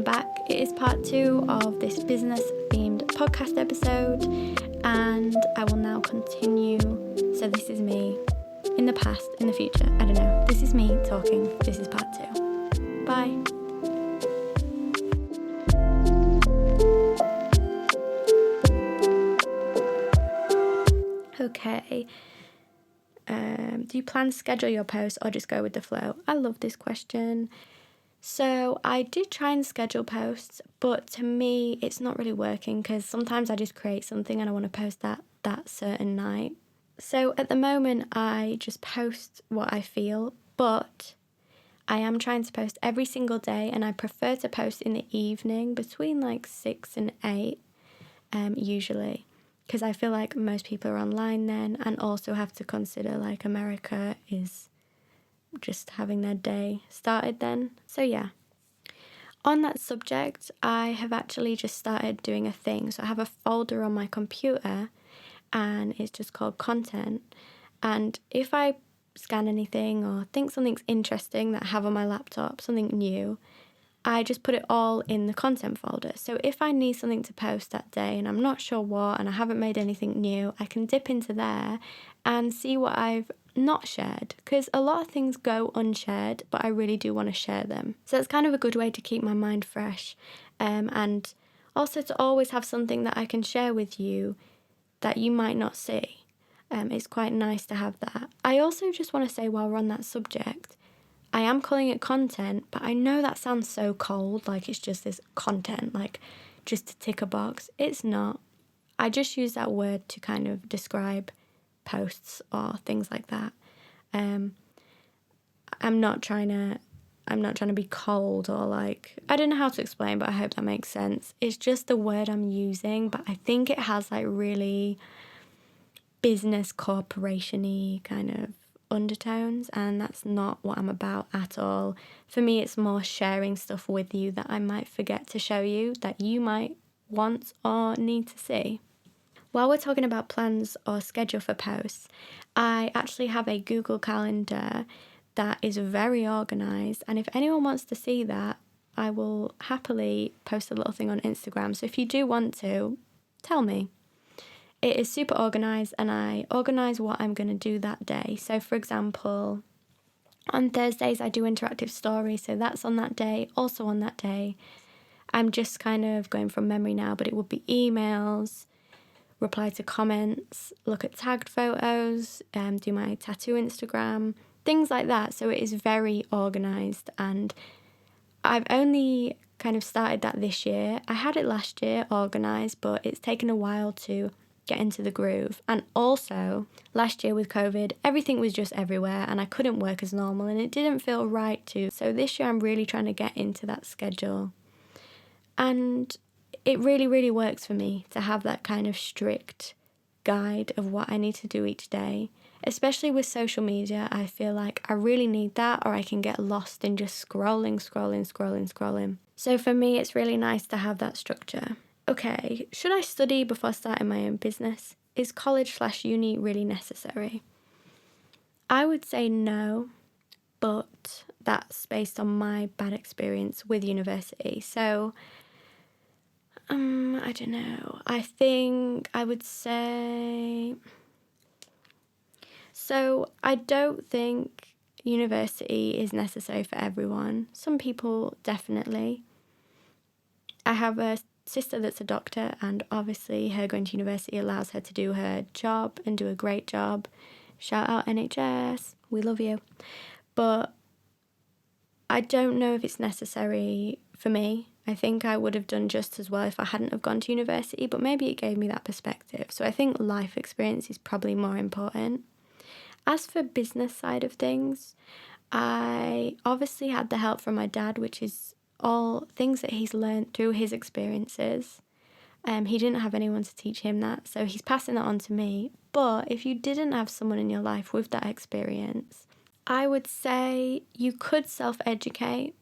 back. It is part 2 of this business-themed podcast episode, and I will now continue. So this is me in the past, in the future, I don't know. This is me talking. This is part 2. Bye. Okay. Do you plan to schedule your posts or just go with the flow? I love this question. So I did try and schedule posts, but to me, it's not really working because sometimes I just create something and I want to post that certain night. So at the moment, I just post what I feel, but I am trying to post every single day, and I prefer to post in the evening between like 6 and 8, usually, because I feel like most people are online then, and also have to consider like America is just having their day started then. So yeah. On that subject, I have actually just started doing a thing. So I have a folder on my computer and it's just called content. And if I scan anything or think something's interesting that I have on my laptop, something new, I just put it all in the content folder. So if I need something to post that day and I'm not sure what and I haven't made anything new, I can dip into there and see what I've not shared, because a lot of things go unshared, but I really do want to share them. So it's kind of a good way to keep my mind fresh, and also to always have something that I can share with you that you might not see. It's quite nice to have that. I also just want to say, while we're on that subject, I am calling it content, but I know that sounds so cold, like it's just this content, like just to tick a box. It's not. I just use that word to kind of describe posts or things like that. I'm not trying to be cold or like, I don't know how to explain, but I hope that makes sense. It's just the word I'm using, but I think it has like really business corporation-y kind of undertones, and that's not what I'm about at all. For me, it's more sharing stuff with you that I might forget to show you, that you might want or need to see. While we're talking about plans or schedule for posts, I actually have a Google Calendar that is very organised, and if anyone wants to see that, I will happily post a little thing on Instagram. So if you do want to, tell me. It is super organised, and I organise what I'm going to do that day. So for example, on Thursdays I do interactive stories, so that's on that day, also on that day. I'm just kind of going from memory now, but it would be emails, reply to comments, look at tagged photos, do my tattoo Instagram, things like that. So it is very organised, and I've only kind of started that this year. I had it last year organised, but it's taken a while to get into the groove. And also last year with COVID, everything was just everywhere and I couldn't work as normal and it didn't feel right to. So this year I'm really trying to get into that schedule. And it really, really works for me to have that kind of strict guide of what I need to do each day. Especially with social media, I feel like I really need that, or I can get lost in just scrolling. So for me, it's really nice to have that structure. Okay, should I study before starting my own business? Is college/uni really necessary? I would say no, but that's based on my bad experience with university. So I don't know. I think I would say... So I don't think university is necessary for everyone. Some people definitely. I have a sister that's a doctor, and obviously her going to university allows her to do her job and do a great job. Shout out NHS, we love you. But I don't know if it's necessary for me. I think I would have done just as well if I hadn't have gone to university, but maybe it gave me that perspective. So I think life experience is probably more important. As for business side of things, I obviously had the help from my dad, which is all things that he's learned through his experiences. He didn't have anyone to teach him that, so he's passing that on to me. But if you didn't have someone in your life with that experience, I would say you could self-educate.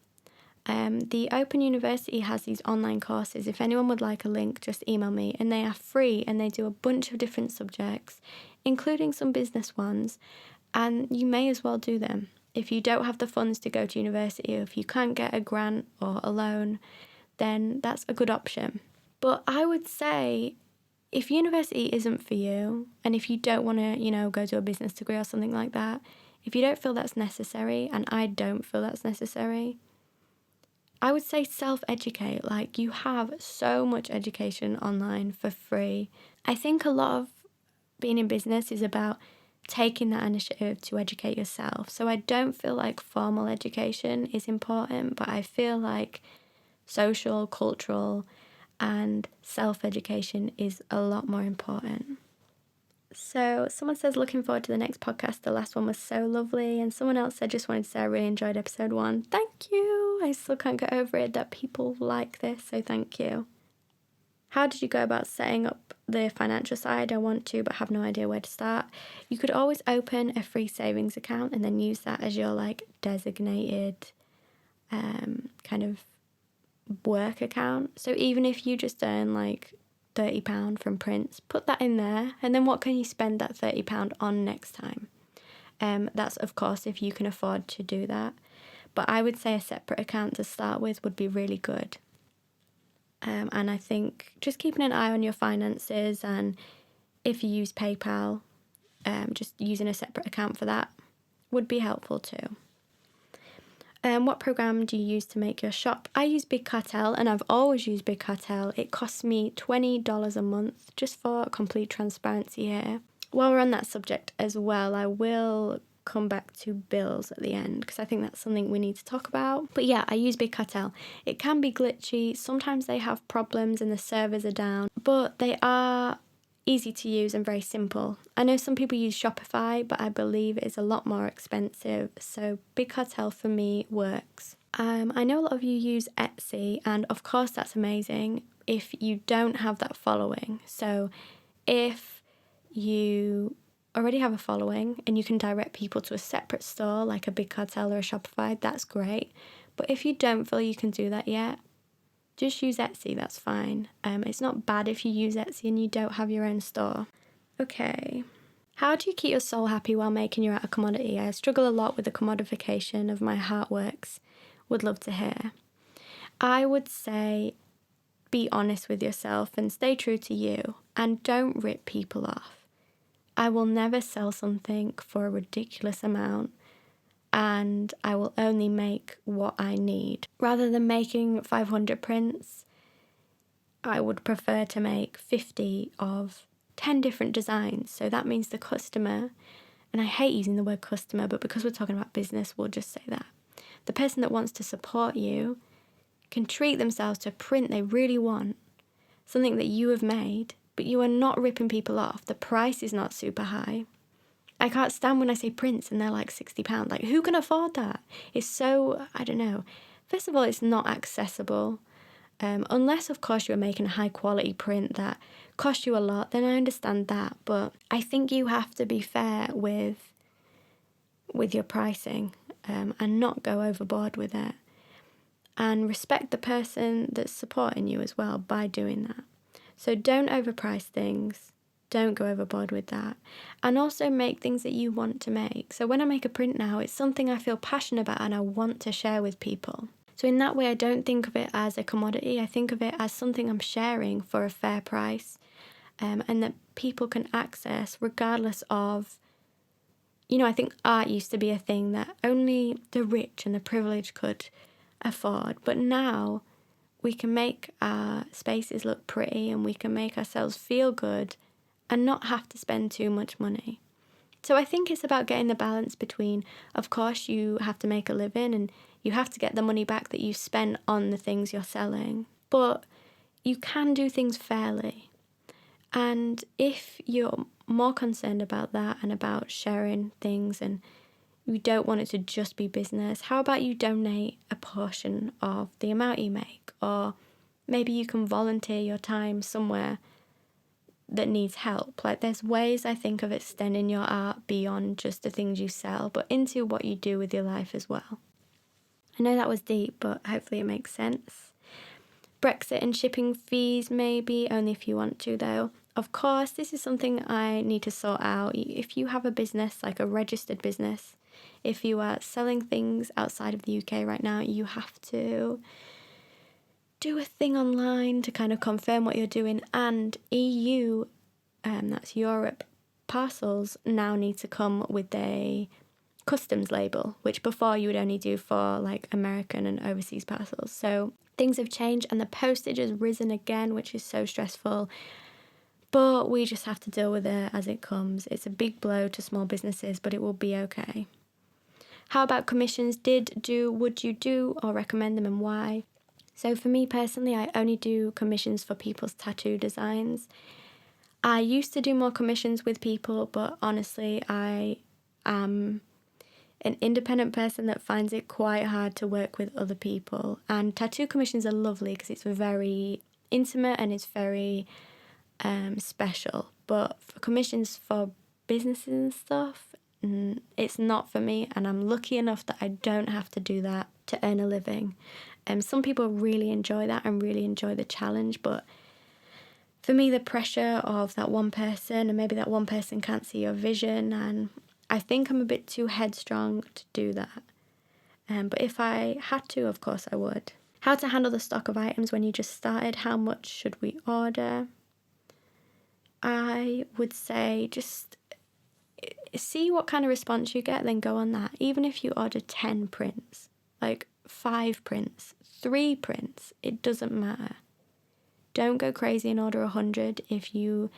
The Open University has these online courses. If anyone would like a link, just email me, and they are free and they do a bunch of different subjects, including some business ones, and you may as well do them. If you don't have the funds to go to university, or if you can't get a grant or a loan, then that's a good option. But I would say if university isn't for you, and if you don't want to, go to a business degree or something like that, if you don't feel that's necessary, and I don't feel that's necessary, I would say self-educate. Like, you have so much education online for free. I think a lot of being in business is about taking that initiative to educate yourself. So I don't feel like formal education is important, but I feel like social, cultural, and self-education is a lot more important. So someone says, looking forward to the next podcast. The last one was so lovely. And someone else said, just wanted to say I really enjoyed episode 1. Thank you. I still can't get over it that people like this, so thank you. How did you go about setting up the financial side? I want to, but have no idea where to start. You could always open a free savings account and then use that as your designated kind of work account. So even if you just earn £30 from prints, put that in there, and then what can you spend that £30 on next time? That's of course if you can afford to do that, but I would say a separate account to start with would be really good. And I think just keeping an eye on your finances, and if you use PayPal, just using a separate account for that would be helpful too. What program do you use to make your shop? I use Big Cartel, and I've always used Big Cartel. It costs me $20 a month, just for complete transparency here. While we're on that subject as well, I will come back to bills at the end because I think that's something we need to talk about. But yeah, I use Big Cartel. It can be glitchy. Sometimes they have problems and the servers are down, but they are easy to use and very simple. I know some people use Shopify, but I believe it's a lot more expensive, so Big Cartel for me works. I know a lot of you use Etsy, and of course that's amazing if you don't have that following. So if you already have a following and you can direct people to a separate store like a Big Cartel or a Shopify, that's great. But if you don't feel you can do that yet, just use Etsy, that's fine. It's not bad if you use Etsy and you don't have your own store. Okay. How do you keep your soul happy while making your art a commodity? I struggle a lot with the commodification of my artworks. Would love to hear. I would say be honest with yourself and stay true to you, and don't rip people off. I will never sell something for a ridiculous amount, and I will only make what I need. Rather than making 500 prints, I would prefer to make 50 of 10 different designs. So that means the customer, and I hate using the word customer, but because we're talking about business, we'll just say that. The person that wants to support you can treat themselves to a print they really want, something that you have made, but you are not ripping people off. The price is not super high. I can't stand when I say prints and they're like £60. Like, who can afford that? It's so, I don't know. First of all, it's not accessible. Unless, of course, you're making a high quality print that costs you a lot, then I understand that. But I think you have to be fair with your pricing, and not go overboard with it. And respect the person that's supporting you as well by doing that. So don't overprice things. Don't go overboard with that. And also make things that you want to make. So when I make a print now, it's something I feel passionate about and I want to share with people. So in that way, I don't think of it as a commodity. I think of it as something I'm sharing for a fair price, and that people can access regardless of, I think art used to be a thing that only the rich and the privileged could afford. But now we can make our spaces look pretty and we can make ourselves feel good and not have to spend too much money. So I think it's about getting the balance between, of course, you have to make a living and you have to get the money back that you spent on the things you're selling, but you can do things fairly. And if you're more concerned about that and about sharing things and you don't want it to just be business, how about you donate a portion of the amount you make? Or maybe you can volunteer your time somewhere that needs help. Like, there's ways, I think, of extending your art beyond just the things you sell, but into what you do with your life as well. I know that was deep, but hopefully it makes sense. Brexit and shipping fees, maybe, only if you want to though. Of course, this is something I need to sort out. If you have a business, like a registered business, if you are selling things outside of the UK right now, you have to do a thing online to kind of confirm what you're doing, and EU, that's Europe, parcels now need to come with a customs label, which before you would only do for like American and overseas parcels. So things have changed and the postage has risen again, which is so stressful. But we just have to deal with it as it comes. It's a big blow to small businesses, but it will be okay. How about commissions? Would you do or recommend them, and why? So for me personally, I only do commissions for people's tattoo designs. I used to do more commissions with people, but honestly, I am an independent person that finds it quite hard to work with other people. And tattoo commissions are lovely because it's very intimate and it's very special. But for commissions for businesses and stuff, it's not for me, and I'm lucky enough that I don't have to do that to earn a living. Some people really enjoy that and really enjoy the challenge, but for me, the pressure of that one person, and maybe that one person can't see your vision, and I think I'm a bit too headstrong to do that. But if I had to, of course I would. How to handle the stock of items when you just started. How much should we order? I would say just see what kind of response you get, then go on that. Even if you order 10 prints, like 5 prints, 3 prints, it doesn't matter. Don't go crazy and order 100 if you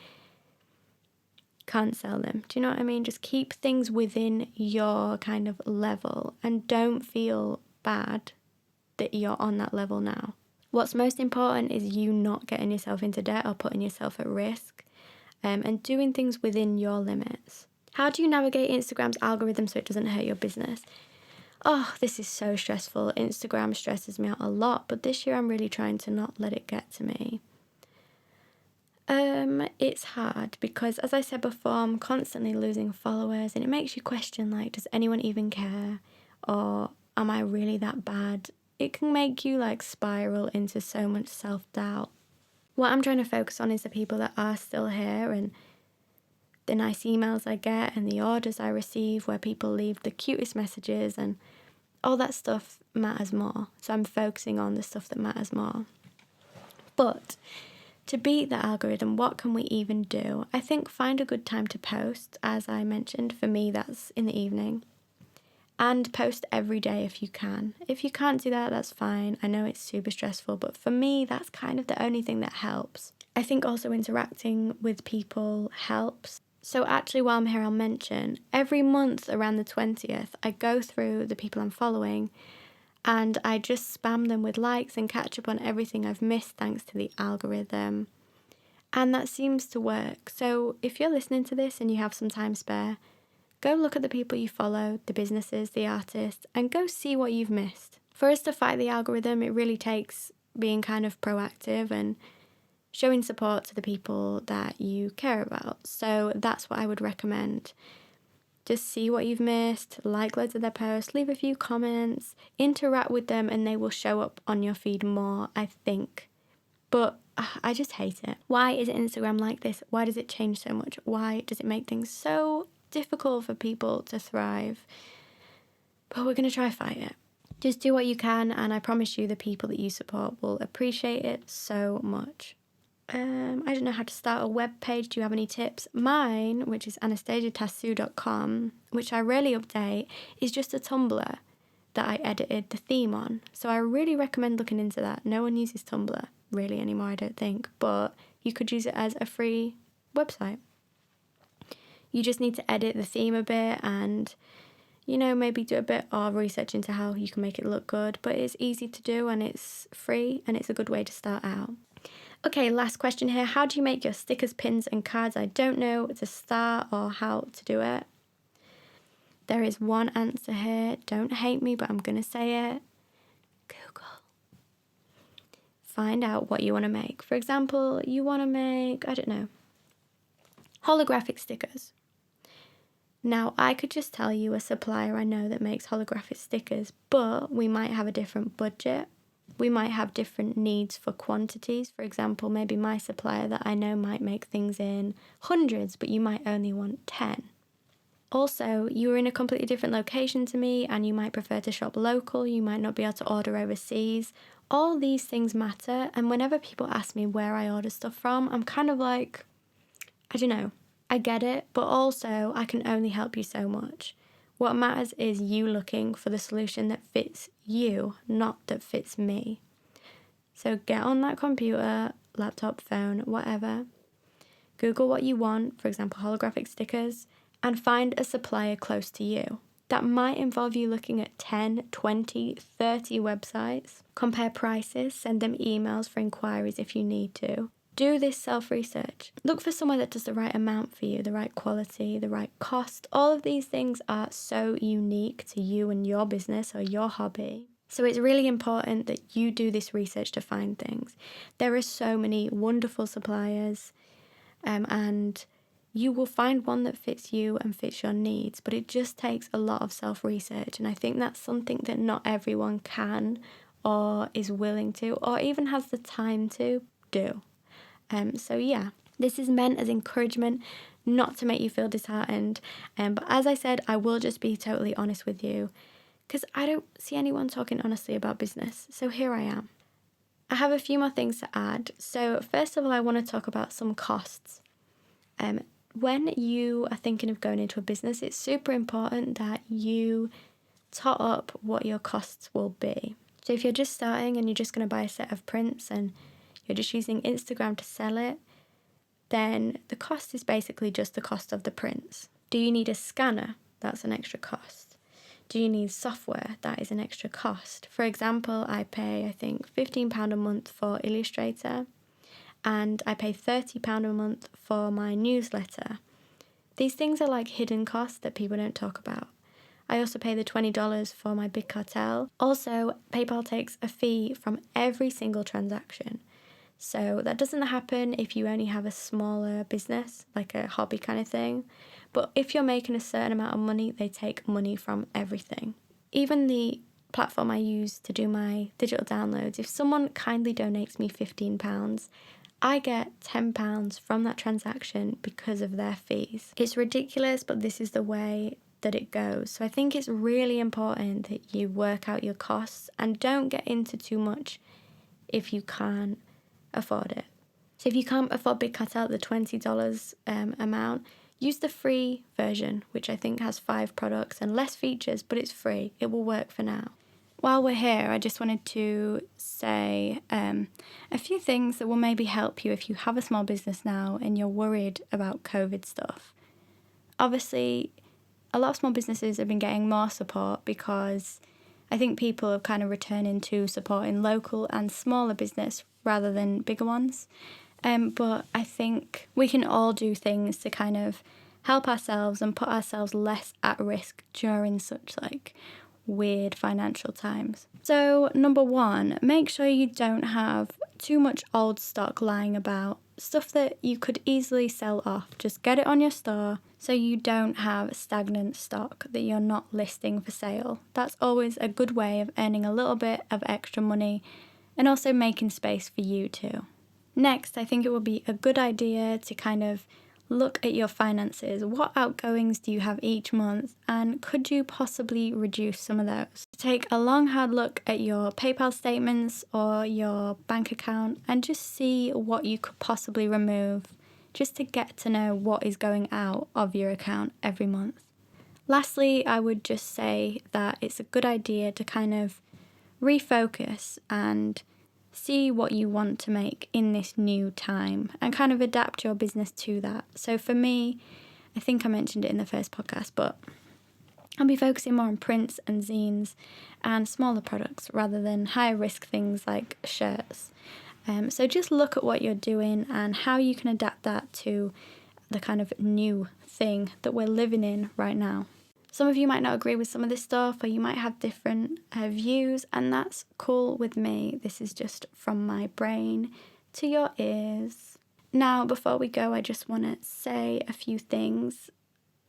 can't sell them. Do you know what I mean? Just keep things within your kind of level and don't feel bad that you're on that level now. What's most important is you not getting yourself into debt or putting yourself at risk, and doing things within your limits. How do you navigate Instagram's algorithm so it doesn't hurt your business? Oh, this is so stressful. Instagram stresses me out a lot, but this year I'm really trying to not let it get to me. It's hard because, as I said before, I'm constantly losing followers, and it makes you question, like, does anyone even care? Or am I really that bad? It can make you, like, spiral into so much self-doubt. What I'm trying to focus on is the people that are still here, and the nice emails I get and the orders I receive where people leave the cutest messages, and all that stuff matters more. So I'm focusing on the stuff that matters more. But to beat the algorithm, what can we even do? I think find a good time to post. As I mentioned, for me that's in the evening. And post every day if you can. If you can't do that, that's fine. I know it's super stressful, but for me, that's kind of the only thing that helps. I think also interacting with people helps. So actually, while I'm here, I'll mention every month around the 20th, I go through the people I'm following and I just spam them with likes and catch up on everything I've missed thanks to the algorithm. And that seems to work. So if you're listening to this and you have some time spare, go look at the people you follow, the businesses, the artists, and go see what you've missed. For us to fight the algorithm, it really takes being kind of proactive and showing support to the people that you care about. So that's what I would recommend. Just see what you've missed, like loads of their posts, leave a few comments, interact with them, and they will show up on your feed more, I think. But I just hate it. Why is Instagram like this? Why does it change so much? Why does it make things so difficult for people to thrive? But we're going to try fight it. Just do what you can, and I promise you the people that you support will appreciate it so much. I don't know how to start a web page. Do you have any tips? Mine, which is anastasiatassu.com, which I rarely update, is just a Tumblr that I edited the theme on. So I really recommend looking into that. No one uses Tumblr really anymore, I don't think, but you could use it as a free website. You just need to edit the theme a bit and, you know, maybe do a bit of research into how you can make it look good, but it's easy to do and it's free and it's a good way to start out. Okay, last question here. How do you make your stickers, pins and cards? I don't know to start or how to do it. There is one answer here. Don't hate me, but I'm going to say it. Google. Find out what you want to make. For example, you want to make, I don't know, holographic stickers. Now, I could just tell you a supplier I know that makes holographic stickers, but we might have a different budget. We might have different needs for quantities. For example, maybe my supplier that I know might make things in hundreds, but you might only want 10. Also, you're in a completely different location to me and you might prefer to shop local, you might not be able to order overseas. All these things matter, and whenever people ask me where I order stuff from, I'm kind of like, I don't know, I get it, but also I can only help you so much. What matters is you looking for the solution that fits you, not that fits me. So get on that computer, laptop, phone, whatever. Google what you want, for example, holographic stickers, and find a supplier close to you. That might involve you looking at 10, 20, 30 websites. Compare prices, send them emails for inquiries if you need to. Do this self-research. Look for somewhere that does the right amount for you, the right quality, the right cost. All of these things are so unique to you and your business or your hobby. So it's really important that you do this research to find things. There are so many wonderful suppliers, and you will find one that fits you and fits your needs, but it just takes a lot of self-research, and I think that's something that not everyone can or is willing to or even has the time to do. So yeah, this is meant as encouragement, not to make you feel disheartened, but as I said, I will just be totally honest with you because I don't see anyone talking honestly about business, so here I am. I have a few more things to add. So first of all, I want to talk about some costs. When you are thinking of going into a business, it's super important that you tot up what your costs will be. So if you're just starting and you're just going to buy a set of prints and you're just using Instagram to sell it, then the cost is basically just the cost of the prints. Do you need a scanner? That's an extra cost. Do you need software? That is an extra cost. For example, I pay, I think, £15 a month for Illustrator, and I pay £30 a month for my newsletter. These things are like hidden costs that people don't talk about. I also pay the $20 for my big cartel. Also, PayPal takes a fee from every single transaction. So that doesn't happen if you only have a smaller business, like a hobby kind of thing. But if you're making a certain amount of money, they take money from everything. Even the platform I use to do my digital downloads, if someone kindly donates me £15, I get £10 from that transaction because of their fees. It's ridiculous, but this is the way that it goes. So I think it's really important that you work out your costs and don't get into too much if you can't afford it. So if you can't afford Big Cartel, the $20 amount, use the free version, which I think has 5 products and less features, but it's free. It will work for now. While we're here, I just wanted to say a few things that will maybe help you if you have a small business now and you're worried about COVID stuff. Obviously, a lot of small businesses have been getting more support because I think people are kind of returning to supporting local and smaller business rather than bigger ones. But I think we can all do things to kind of help ourselves and put ourselves less at risk during such weird financial times. So number 1, make sure you don't have too much old stock lying about, stuff that you could easily sell off. Just get it on your store so you don't have stagnant stock that you're not listing for sale. That's always a good way of earning a little bit of extra money and also making space for you too. Next, I think it would be a good idea to kind of look at your finances. What outgoings do you have each month, and could you possibly reduce some of those? Take a long, hard look at your PayPal statements or your bank account and just see what you could possibly remove, just to get to know what is going out of your account every month. Lastly, I would just say that it's a good idea to kind of refocus and see what you want to make in this new time and kind of adapt your business to that. So for me, I think I mentioned it in the first podcast, but I'll be focusing more on prints and zines and smaller products rather than higher risk things like shirts. So just look at what you're doing and how you can adapt that to the kind of new thing that we're living in right now. Some of you might not agree with some of this stuff, or you might have different views, and that's cool with me. This is just from my brain to your ears. Now, before we go, I just want to say a few things.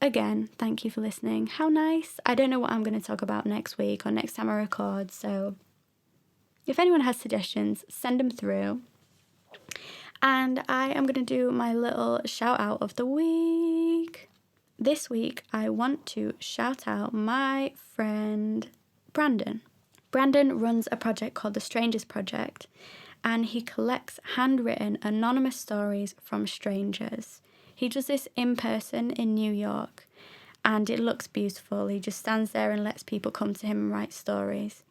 Again, thank you for listening. How nice. I don't know what I'm going to talk about next week or next time I record, so if anyone has suggestions, send them through. And I am going to do my little shout out of the week. this week I want to shout out my friend Brandon. Brandon runs a project called the Strangers Project, and he collects handwritten anonymous stories from strangers. He does this in person in New York, and it looks beautiful. He just stands there and lets people come to him and write stories.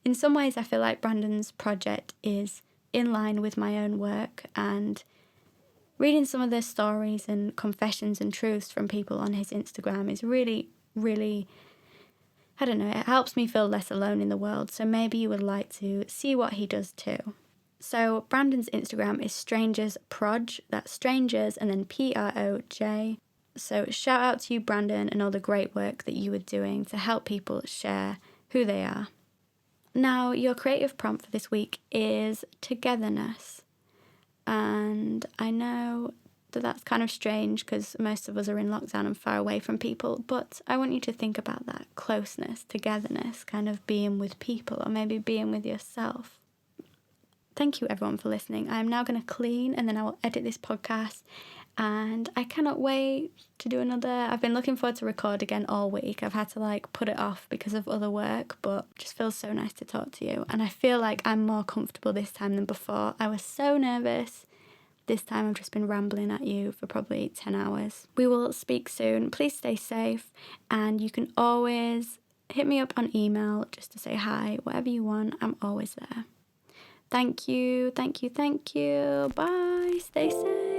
In some ways, I feel like Brandon's project is in line with my own work, and reading some of the stories and confessions and truths from people on his Instagram is really, really, I don't know, it helps me feel less alone in the world. So maybe you would like to see what he does too. So Brandon's Instagram is Strangers Proj, that's strangers and then Proj. So shout out to you, Brandon, and all the great work that you are doing to help people share who they are. Now, your creative prompt for this week is togetherness. And I know that that's kind of strange because most of us are in lockdown and far away from people, but I want you to think about that closeness, togetherness, kind of being with people or maybe being with yourself. Thank you everyone for listening. I'm now going to clean and then I will edit this podcast, and I cannot wait to do another. I've been looking forward to record again all week. I've had to put it off because of other work, but it just feels so nice to talk to you, and I feel like I'm more comfortable this time than before. I was so nervous. This time I've just been rambling at you for probably 10 hours. We will speak soon. Please stay safe, and you can always hit me up on email just to say hi, whatever you want. I'm always there. Thank you. Bye. Stay safe.